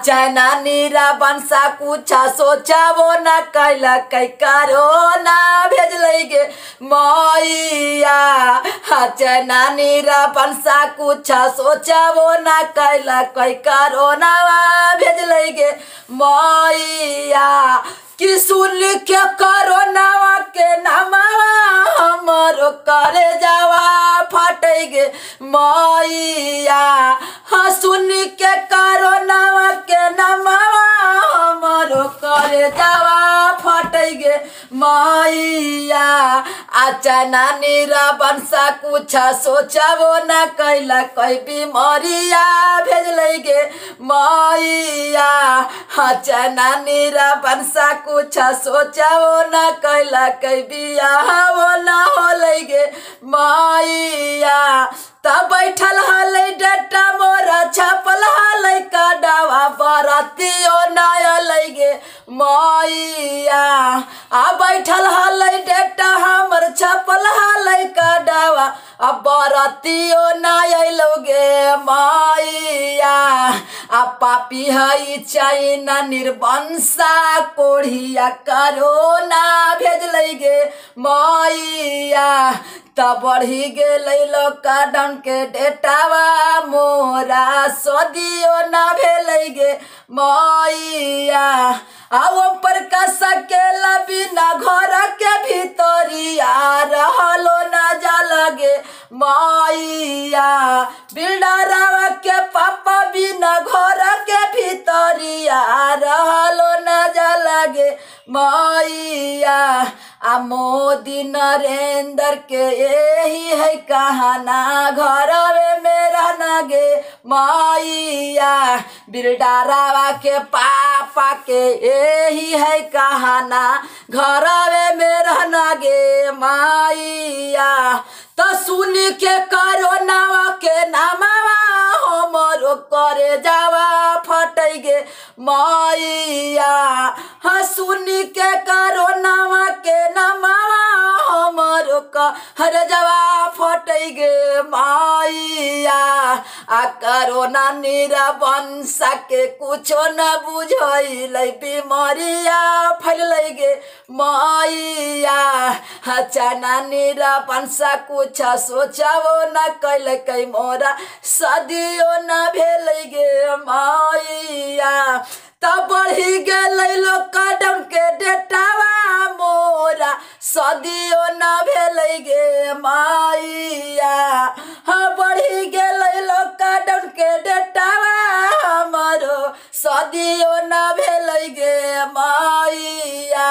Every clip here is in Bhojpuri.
चैना नीरा बंसा कुछ सोचा वो न कैला कई करो ना भेज गे मैया। चैना नीरा बंसा कुछ सोचा वो न कैला कई करो ना भेज गे मैया। कि सुन के करो नवा के नामा हमरो करे जावा फटे गे मैया। हाँ सुन के करो नवा के नामा हमरो करे जावा फटे गे मैया। चैना नीरा बंसा कुछ सोचा वो न कैला कई बीमारिया भेज गे मैया। चैना नीरा बंसा कुछ सोचा वो न कैला कई बियाह वो न हो गे मैया। तब बैठल हलै डेटा मोरा छपल हलै कडावा बरतियो नया गे मैया। बैठल हलै डेटा हमर छपल हलै कडावा बरतियो नया गे मैया। पापी हई चाइना निर्वंशा कोढ़िया करो ना भेज गे मैया। तब बढ़ी गए लॉकडाउन के डेटावा मोरा सदियो ना भेल गे मैया। पर का सकेला बिना घर के भीतरिया रहलो ना जा लगे मैया। बिल्डरवा के पापा बिना घर के भीतरिया रहलो ना जा लगे मैया। मोदी नरेंद्र के यही है कहाना घर में रहना गे मैया। बिल्डरवा के पापा के यही है कहाना घर में रहना गे मैया। तो सुन के करो नवा के नामावा हमरो करे जावा फटे गे मैया। हाँ सुन के करो नवा के नामावा हमरो कर जावा फटे गे मैया। करोना नीरा बंसा के कुछो न बुझल बीमारिया फैल गे मैया। चैना नीरा बंसा कुछ सोचावो न कैल कई मोरा सदियो न भेल गे मैया। तब बढ़ी गए लॉकडाउन के डेटावा मोरा सदियो न भेल गे मैया। हाँ बढ़ी गए लॉकडाउन के डेटावा हमारो सदियो न भेल गे मैया।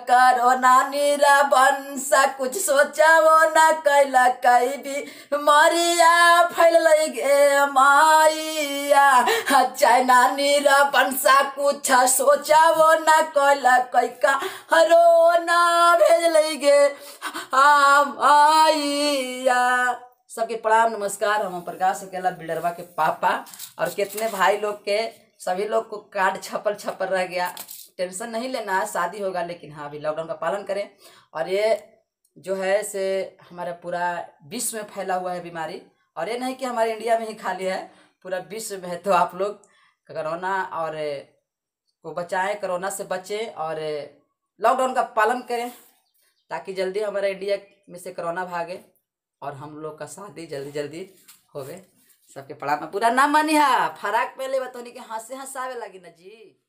करोना नीरा बंसा कुछ सोचावो न कैला कई भी मरिया फैल गे मैया। चैना नीरा बंसा कुछ सोचावो न कैला कई का हरो ना भेज गे मैया। सबके प्रणाम नमस्कार। हम प्रकाश अकेला बिल्डरवा के पापा और कितने भाई लोग के सभी लोग को कार्ड छपल रह गया। टेंशन नहीं लेना है, शादी होगा लेकिन हाँ अभी लॉकडाउन का पालन करें। और ये जो है से हमारा पूरा विश्व में फैला हुआ है बीमारी। और ये नहीं कि हमारे इंडिया में ही खाली है, पूरा विश्व में है। तो आप लोग कोरोना और को बचाएं, कोरोना से बचें और लॉकडाउन का पालन करें ताकि जल्दी हमारा इंडिया में से कोरोना भागे और हम लोग का शादी जल्दी होवे। सबके प्रणाम। पूरा नाम मानी है फराक पहले बतौनी के हंसे हंसावे लगी ना जी।